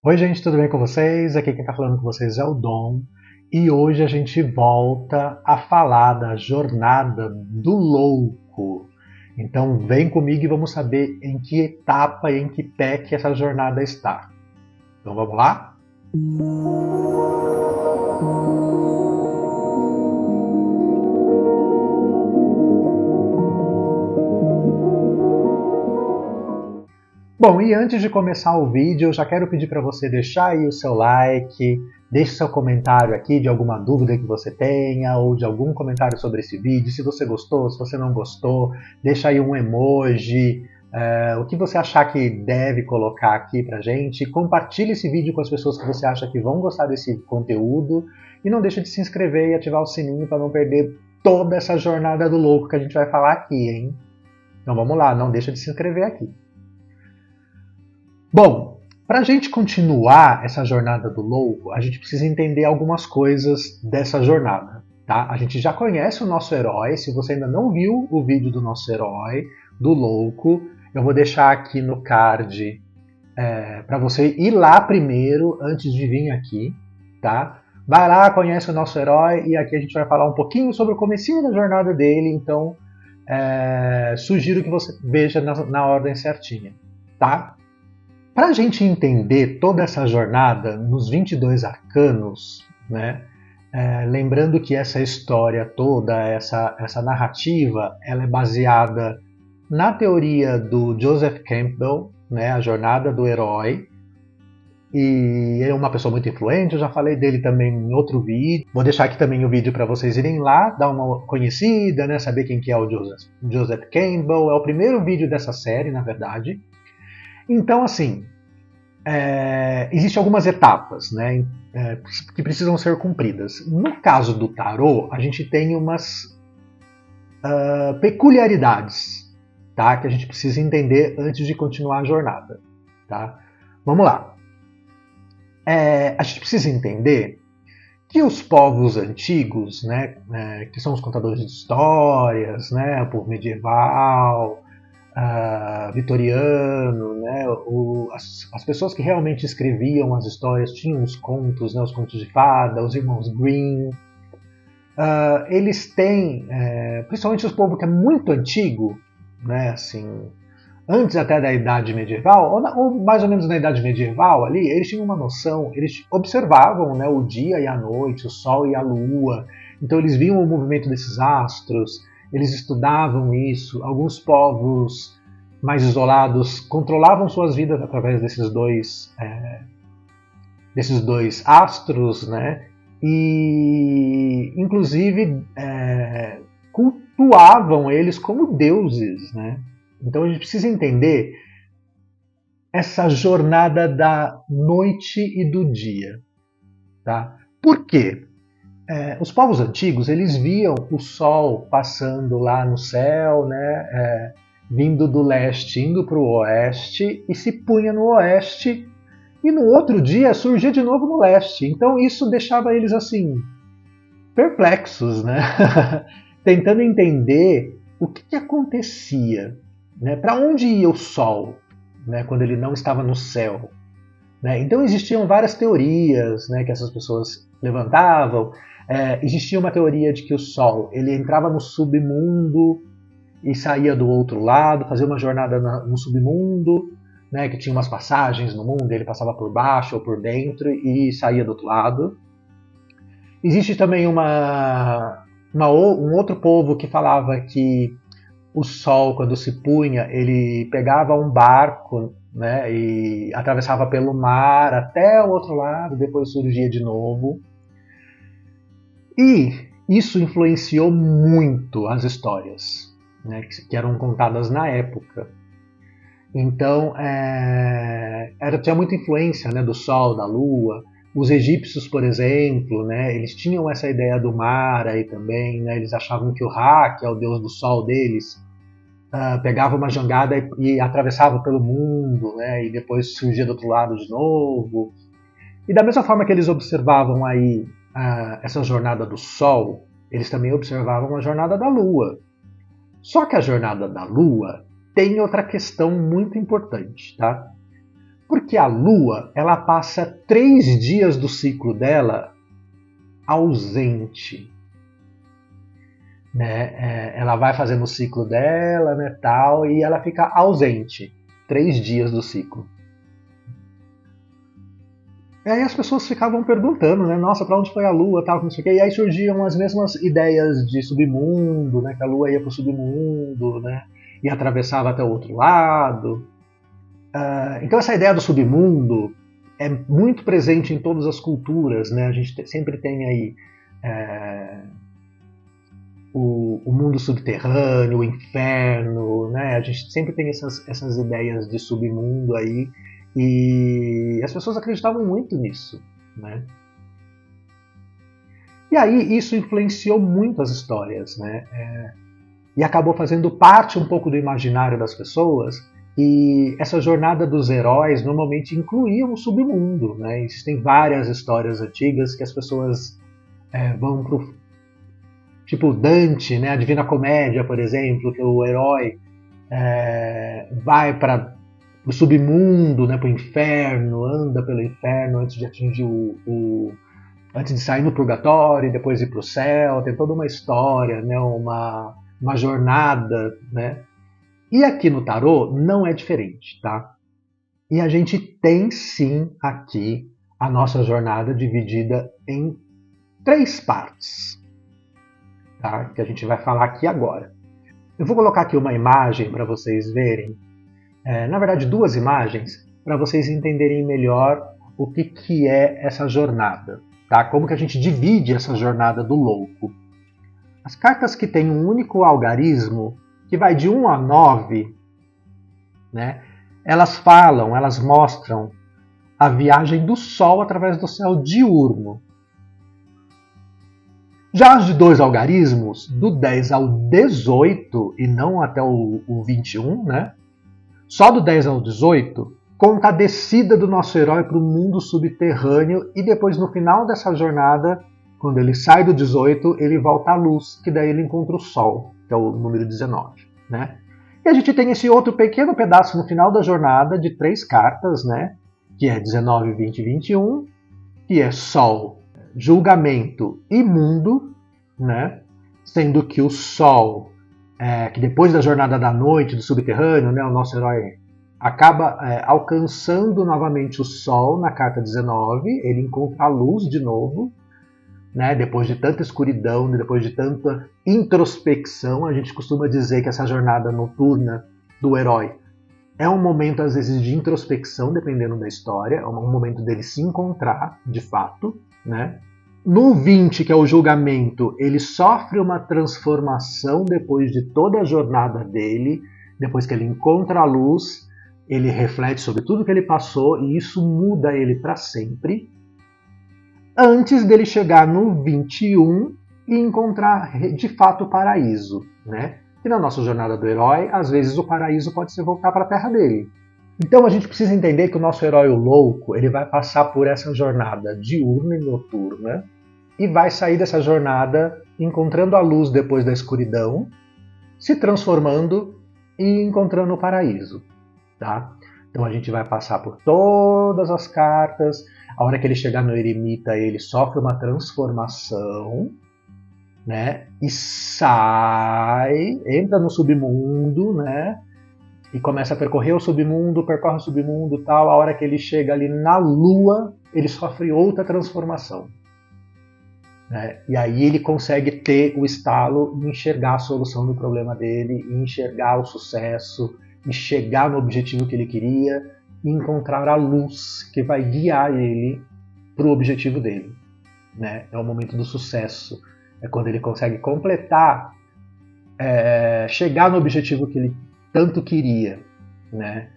Oi, gente, tudo bem com vocês? Aqui quem está falando com vocês é o Dom e hoje a gente volta a falar da jornada do louco. Então, vem comigo e vamos saber em que etapa e em que pé que essa jornada está. Então, vamos lá? Bom, e antes de começar o vídeo, eu já quero pedir para você deixar aí o seu like, deixe seu comentário aqui de alguma dúvida que você tenha, ou de algum comentário sobre esse vídeo, se você gostou, se você não gostou, deixa aí um emoji, o que você achar que deve colocar aqui pra gente, compartilhe esse vídeo com as pessoas que você acha que vão gostar desse conteúdo, e não deixe de se inscrever e ativar o sininho para não perder toda essa jornada do louco que a gente vai falar aqui, hein? Então vamos lá, não deixa de se inscrever aqui. Bom, para a gente continuar essa jornada do louco, a gente precisa entender algumas coisas dessa jornada. Tá? A gente já conhece o nosso herói. Se você ainda não viu o vídeo do nosso herói, do louco, eu vou deixar aqui no card para você ir lá primeiro, antes de vir aqui. Tá? Vai lá, conhece o nosso herói e aqui a gente vai falar um pouquinho sobre o comecinho da jornada dele. Então, sugiro que você veja na ordem certinha. Tá? Para a gente entender toda essa jornada nos 22 arcanos, né, lembrando que essa história toda, essa narrativa, ela é baseada na teoria do Joseph Campbell, né, a jornada do herói, e ele é uma pessoa muito influente, eu já falei dele também em outro vídeo. Vou deixar aqui também o vídeo para vocês irem lá, dar uma conhecida, né, saber quem que é o Joseph Campbell. É o primeiro vídeo dessa série, na verdade. Então, assim, existem algumas etapas, né, que precisam ser cumpridas. No caso do tarô, a gente tem umas peculiaridades, tá, que a gente precisa entender antes de continuar a jornada. Tá? Vamos lá. A gente precisa entender que os povos antigos, né, que são os contadores de histórias, né, o povo medieval, vitoriano, né, as pessoas que realmente escreviam as histórias tinham os contos, né, os contos de fada, os irmãos Grimm. Eles têm, principalmente os povos que é muito antigo, né, assim, antes até da Idade Medieval, ou mais ou menos na Idade Medieval ali, eles tinham uma noção, eles observavam, né, o dia e a noite, o sol e a lua, então eles viam o movimento desses astros, eles estudavam isso. Alguns povos mais isolados controlavam suas vidas através desses dois astros, né? E inclusive cultuavam eles como deuses, né? Então a gente precisa entender essa jornada da noite e do dia, tá? Por quê? Os povos antigos eles viam o sol passando lá no céu, né, vindo do leste, indo para o oeste e se punha no oeste e no outro dia surgia de novo no leste. Então isso deixava eles assim perplexos, né, tentando entender o que acontecia, né, para onde ia o sol, né, quando ele não estava no céu. Né? Então existiam várias teorias, né, que essas pessoas levantavam. Existia uma teoria de que o Sol ele entrava no submundo e saía do outro lado, fazia uma jornada no submundo, né, que tinha umas passagens no mundo, ele passava por baixo ou por dentro e saía do outro lado. Existe também um outro povo que falava que o Sol, quando se punha, ele pegava um barco, né, e atravessava pelo mar até o outro lado, depois surgia de novo. E isso influenciou muito as histórias, né, que eram contadas na época. Então, tinha muita influência, né, do Sol, da Lua. Os egípcios, por exemplo, né, eles tinham essa ideia do mar aí também. Né, eles achavam que o Ra, que é o deus do Sol deles, pegava uma jangada e atravessava pelo mundo, né, e depois surgia do outro lado de novo. E da mesma forma que eles observavam aí essa jornada do Sol, eles também observavam a jornada da Lua. Só que a jornada da Lua tem outra questão muito importante, tá? Porque a Lua, ela passa 3 dias do ciclo dela ausente. Né? Ela vai fazendo o ciclo dela, né, tal, e ela fica ausente 3 dias do ciclo. E aí as pessoas ficavam perguntando, né, nossa, para onde foi a Lua, tal, não sei o quê. E aí surgiam as mesmas ideias de submundo, né, que a Lua ia para o submundo, né, e atravessava até o outro lado. Então essa ideia do submundo é muito presente em todas as culturas, né? A gente sempre tem aí o mundo subterrâneo, o inferno, né? A gente sempre tem essas ideias de submundo aí, e as pessoas acreditavam muito nisso, né? E aí isso influenciou muito as histórias, né? E acabou fazendo parte um pouco do imaginário das pessoas, e essa jornada dos heróis normalmente incluía o submundo, né? Existem várias histórias antigas que as pessoas vão pro tipo Dante, né? A Divina Comédia, por exemplo, que o herói vai para o submundo, né? Para o inferno, anda pelo inferno antes de atingir antes de sair no purgatório, depois ir para o céu. Tem toda uma história, né? Uma jornada, né? E aqui no tarô não é diferente, tá? E a gente tem sim aqui a nossa jornada dividida em 3 partes, tá? Que a gente vai falar aqui agora. Eu vou colocar aqui uma imagem para vocês verem, na verdade 2 imagens, para vocês entenderem melhor o que é essa jornada, tá? Como que a gente divide essa jornada do louco. As cartas que têm um único algarismo, que vai de 1 a 9, né? Elas mostram a viagem do Sol através do céu diurno. Já as de 2 algarismos, do 10 ao 18, e não até o 21, né? Só do 10 ao 18, conta a descida do nosso herói para o mundo subterrâneo, e depois, no final dessa jornada, quando ele sai do 18, ele volta à luz, que daí ele encontra o Sol, que é o número 19, né? E a gente tem esse outro pequeno pedaço no final da jornada de 3 cartas, né? Que é 19, 20 e 21, que é Sol, Julgamento e Mundo, né? Sendo que o Sol, que depois da jornada da noite, do subterrâneo, né, o nosso herói acaba alcançando novamente o Sol na carta 19, ele encontra a luz de novo, né, depois de tanta escuridão, depois de tanta introspecção. A gente costuma dizer que essa jornada noturna do herói é um momento, às vezes, de introspecção, dependendo da história, é um momento dele se encontrar, de fato, né? No 20, que é o julgamento, ele sofre uma transformação depois de toda a jornada dele, depois que ele encontra a luz, ele reflete sobre tudo que ele passou e isso muda ele para sempre, antes dele chegar no 21 e encontrar de fato o paraíso, né? E na nossa jornada do herói, às vezes o paraíso pode ser voltar para a terra dele. Então a gente precisa entender que o nosso herói, o louco, ele vai passar por essa jornada diurna e noturna e vai sair dessa jornada encontrando a luz depois da escuridão, se transformando e encontrando o paraíso, tá? Então a gente vai passar por todas as cartas. A hora que ele chegar no eremita, ele sofre uma transformação, né? E sai, entra no submundo, né? E começa a percorrer o submundo, percorre o submundo, tal. A hora que ele chega ali na Lua, ele sofre outra transformação, né? E aí ele consegue ter o estalo e enxergar a solução do problema dele, e enxergar o sucesso, e chegar no objetivo que ele queria, e encontrar a luz que vai guiar ele para o objetivo dele, né? É o momento do sucesso, é quando ele consegue completar, chegar no objetivo que ele tanto queria, né?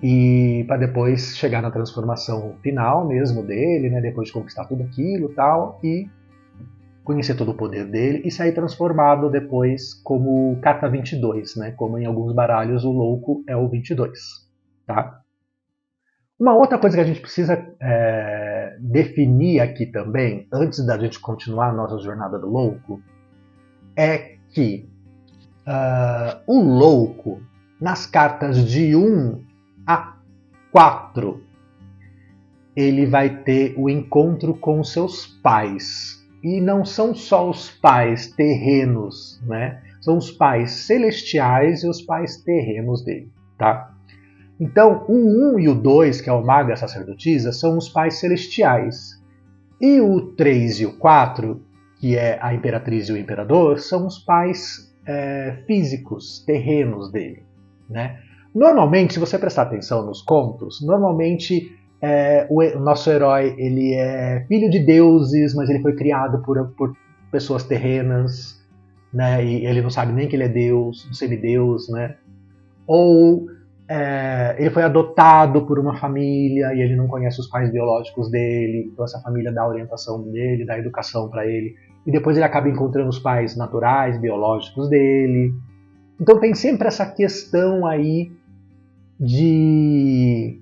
E para depois chegar na transformação final mesmo dele, né? Depois de conquistar tudo aquilo e tal, e conhecer todo o poder dele e sair transformado depois como carta 22, né? Como em alguns baralhos o louco é o 22, tá? Uma outra coisa que a gente precisa definir aqui também, antes da gente continuar a nossa jornada do louco, é que o louco, nas cartas de 1 a 4, ele vai ter o encontro com seus pais. E não são só os pais terrenos, né? São os pais celestiais e os pais terrenos dele, tá? Então, o 1 e o 2, que é o mago e a sacerdotisa, são os pais celestiais. E o 3 e o 4, que é a imperatriz e o imperador, são os pais físicos, terrenos dele, né? Normalmente, se você prestar atenção nos contos, normalmente o nosso herói ele é filho de deuses, mas ele foi criado por pessoas terrenas, né? E ele não sabe nem que ele é deus, um semideus, né? Ou ele foi adotado por uma família e ele não conhece os pais biológicos dele, então essa família dá a orientação dele, dá a educação para ele, e depois ele acaba encontrando os pais naturais, biológicos dele. Então tem sempre essa questão aí de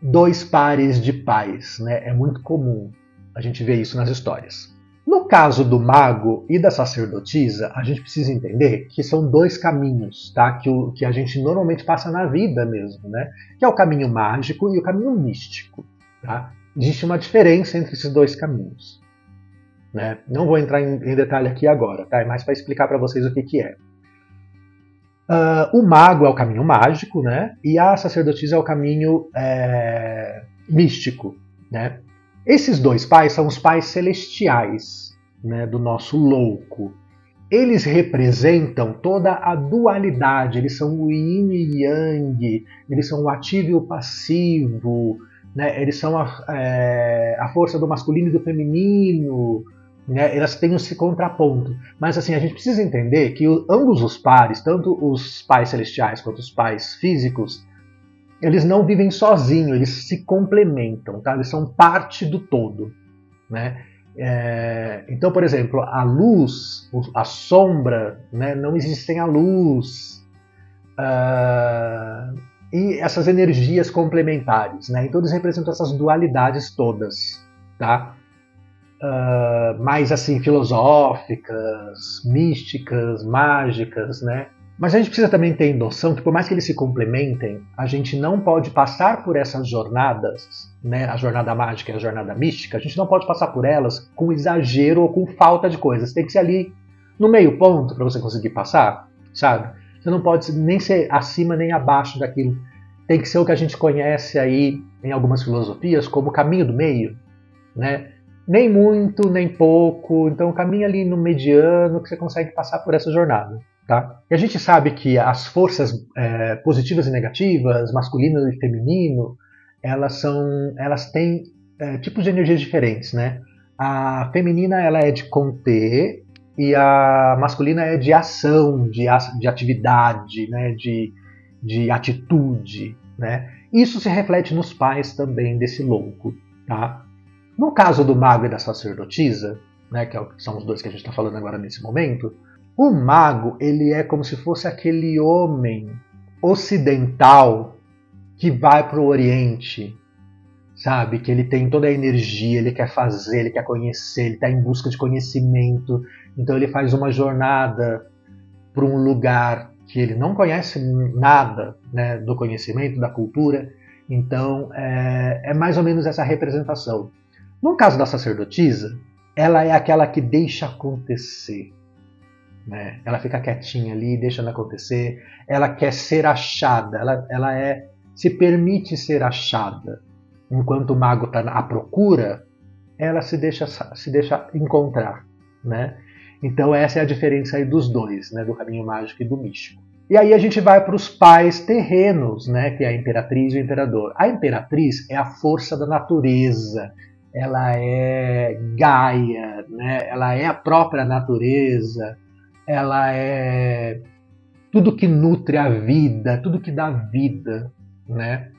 dois pares de pais, né? É muito comum a gente ver isso nas histórias. No caso do mago e da sacerdotisa, a gente precisa entender que são dois caminhos, tá? Que a gente normalmente passa na vida mesmo, né? Que é o caminho mágico e o caminho místico, tá? Existe uma diferença entre esses dois caminhos, né? Não vou entrar em detalhe aqui agora, tá? É mais para explicar para vocês o que é. O mago é o caminho mágico, né? E a sacerdotisa é o caminho místico, né? Esses dois pais são os pais celestiais, né, do nosso louco. Eles representam toda a dualidade, eles são o yin e yang, eles são o ativo e o passivo, né, eles são a força do masculino e do feminino, né, elas têm esse contraponto. Mas assim, a gente precisa entender que ambos os pares, tanto os pais celestiais quanto os pais físicos, eles não vivem sozinhos, eles se complementam, tá? Eles são parte do todo, né? Então, por exemplo, a luz, a sombra, né? Não existem a luz. E essas energias complementares, né? Então eles representam essas dualidades todas, tá? Mais assim, filosóficas, místicas, mágicas, né? Mas a gente precisa também ter noção que por mais que eles se complementem, a gente não pode passar por essas jornadas, né, a jornada mágica e a jornada mística, a gente não pode passar por elas com exagero ou com falta de coisas. Tem que ser ali no meio ponto para você conseguir passar, sabe? Você não pode nem ser acima nem abaixo daquilo. Tem que ser o que a gente conhece aí em algumas filosofias como o caminho do meio, né? Nem muito, nem pouco. Então caminha ali no mediano que você consegue passar por essa jornada. Tá? E a gente sabe que as forças positivas e negativas, masculino e feminino, elas têm tipos de energias diferentes, né? A feminina ela é de conter e a masculina é de ação, de atividade, né? de atitude, né? Isso se reflete nos pais também desse louco, tá? No caso do mago e da sacerdotisa, né? Que são os dois que a gente está falando agora nesse momento. O mago, ele é como se fosse aquele homem ocidental que vai para o Oriente, sabe? Que ele tem toda a energia, ele quer fazer, ele quer conhecer, ele está em busca de conhecimento. Então ele faz uma jornada para um lugar que ele não conhece nada, né, do conhecimento, da cultura. Então é mais ou menos essa representação. No caso da sacerdotisa, ela é aquela que deixa acontecer. Né? Ela fica quietinha ali, deixando acontecer. Ela quer ser achada, ela se permite ser achada. Enquanto o mago está à procura, ela se deixa encontrar. Né? Então essa é a diferença aí dos dois, né? Do caminho mágico e do místico. E aí a gente vai para os pais terrenos, né? Que é a imperatriz e o imperador. A imperatriz é a força da natureza. Ela é Gaia, né? Ela é a própria natureza. Ela é tudo que nutre a vida, tudo que dá vida, né?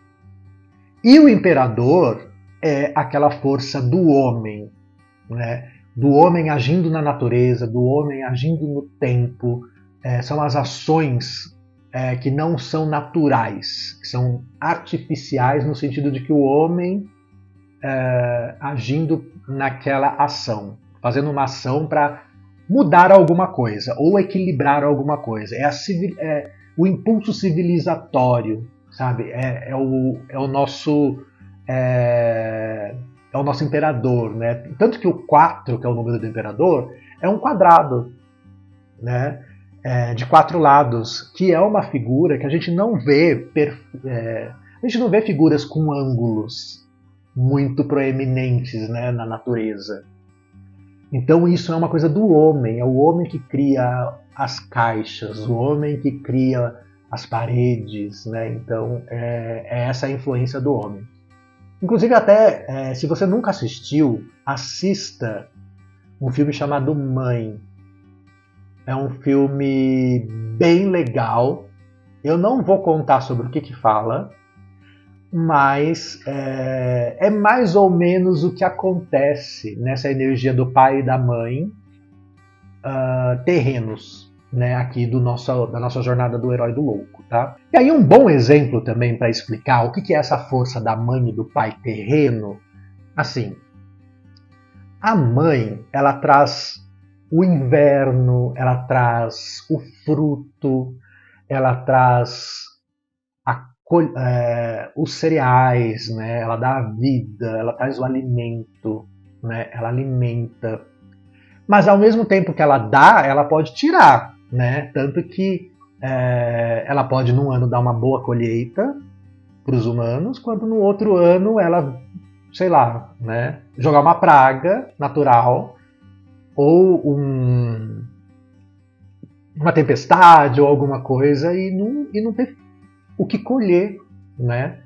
E o imperador é aquela força do homem, né? Do homem agindo na natureza, do homem agindo no tempo. São as ações que não são naturais, que são artificiais no sentido de que o homem agindo naquela ação, fazendo uma ação para mudar alguma coisa ou equilibrar alguma coisa. o impulso civilizatório, sabe? É o nosso é o nosso imperador, né? Tanto que o 4, que é o número do imperador, é um quadrado, né? De 4 lados, que é uma figura que a gente não vê, a gente não vê figuras com ângulos muito proeminentes, né, na natureza. Então isso é uma coisa do homem, é o homem que cria as caixas, o homem que cria as paredes, né? Então é essa a influência do homem. Inclusive até, se você nunca assistiu, assista um filme chamado Mãe. É um filme bem legal. Eu não vou contar sobre o que fala, mas é mais ou menos o que acontece nessa energia do pai e da mãe terrenos, né, aqui da nossa jornada do herói do louco. Tá? E aí um bom exemplo também para explicar o que é essa força da mãe e do pai terreno, assim, a mãe, ela traz o inverno, ela traz o fruto, ela traz os cereais, né? Ela dá a vida, ela traz o alimento, né? Ela alimenta. Mas ao mesmo tempo que ela dá, ela pode tirar, né? Tanto que ela pode num ano dar uma boa colheita para os humanos, quanto no outro ano ela, sei lá, né? Jogar uma praga natural ou uma tempestade ou alguma coisa e não ter o que colher, né?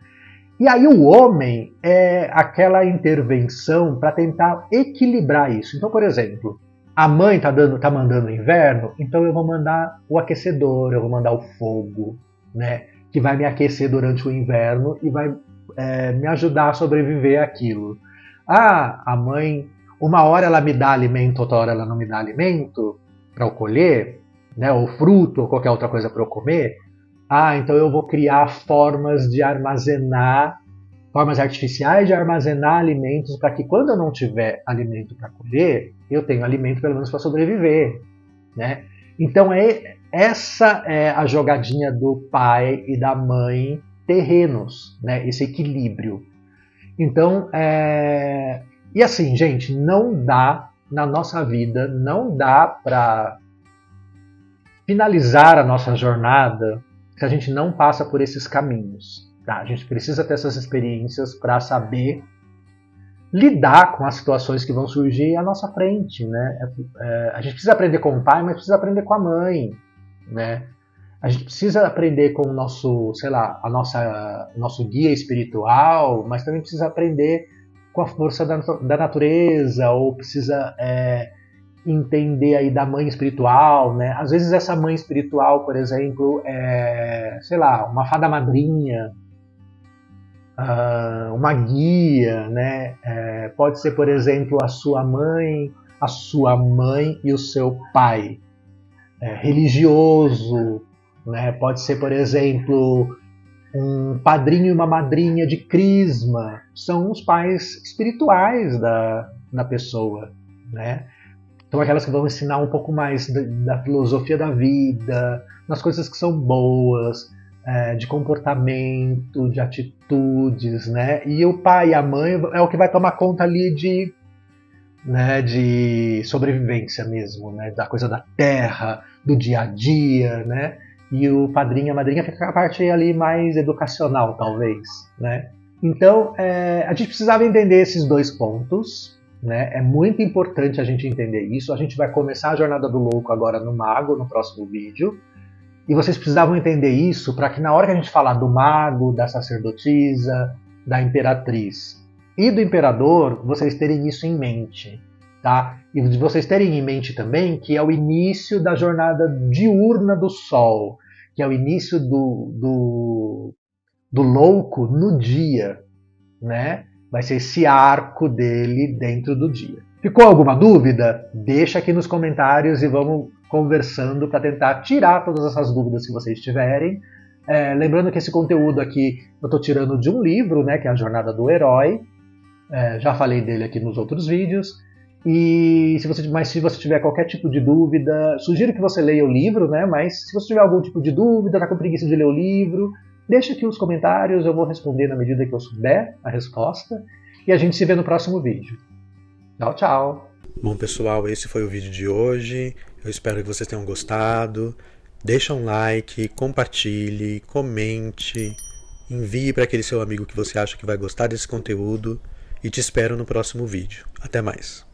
E aí o homem é aquela intervenção para tentar equilibrar isso. Então, por exemplo, a mãe tá mandando inverno, então eu vou mandar o aquecedor, eu vou mandar o fogo, né? Que vai me aquecer durante o inverno e vai me ajudar a sobreviver àquilo. Ah, a mãe, uma hora ela me dá alimento, outra hora ela não me dá alimento para eu colher, né? Ou fruto, ou qualquer outra coisa para eu comer. Ah, então eu vou criar formas artificiais de armazenar alimentos para que quando eu não tiver alimento para colher, eu tenho alimento pelo menos para sobreviver, né? Então essa é a jogadinha do pai e da mãe terrenos, né? Esse equilíbrio. Então, e assim, gente, não dá na nossa vida, não dá para finalizar a nossa jornada se a gente não passa por esses caminhos. Tá? A gente precisa ter essas experiências para saber lidar com as situações que vão surgir à nossa frente. Né? A gente precisa aprender com o pai, mas precisa aprender com a mãe. Né? A gente precisa aprender com o nosso, sei lá, nosso guia espiritual, mas também precisa aprender com a força da natureza, ou precisa entender aí da mãe espiritual, né? Às vezes essa mãe espiritual, por exemplo, sei lá, uma fada madrinha, uma guia, né? Pode ser, por exemplo, a sua mãe e o seu pai religioso, né? Pode ser, por exemplo, um padrinho e uma madrinha de crisma, são os pais espirituais da pessoa, né? São aquelas que vão ensinar um pouco mais da filosofia da vida, nas coisas que são boas, de comportamento, de atitudes, né? E o pai e a mãe é o que vai tomar conta ali de sobrevivência mesmo, né? Da coisa da terra, do dia a dia, né? E o padrinho e a madrinha fica com a parte ali mais educacional, talvez, né? Então, a gente precisava entender esses dois pontos, né? É muito importante a gente entender isso. A gente vai começar a Jornada do Louco agora no Mago, no próximo vídeo. E vocês precisavam entender isso para que na hora que a gente falar do Mago, da Sacerdotisa, da Imperatriz e do Imperador, vocês terem isso em mente. Tá? E vocês terem em mente também que é o início da jornada diurna do Sol, que é o início do louco no dia, né? Vai ser esse arco dele dentro do dia. Ficou alguma dúvida? Deixa aqui nos comentários e vamos conversando para tentar tirar todas essas dúvidas que vocês tiverem. Lembrando que esse conteúdo aqui eu estou tirando de um livro, né, que é A Jornada do Herói. Já falei dele aqui nos outros vídeos. Mas se você tiver qualquer tipo de dúvida, sugiro que você leia o livro, né? Mas se você tiver algum tipo de dúvida, tá com preguiça de ler o livro, deixa aqui os comentários, eu vou responder na medida que eu souber a resposta. E a gente se vê no próximo vídeo. Tchau, tchau! Bom, pessoal, esse foi o vídeo de hoje. Eu espero que vocês tenham gostado. Deixa um like, compartilhe, comente, envie para aquele seu amigo que você acha que vai gostar desse conteúdo e te espero no próximo vídeo. Até mais!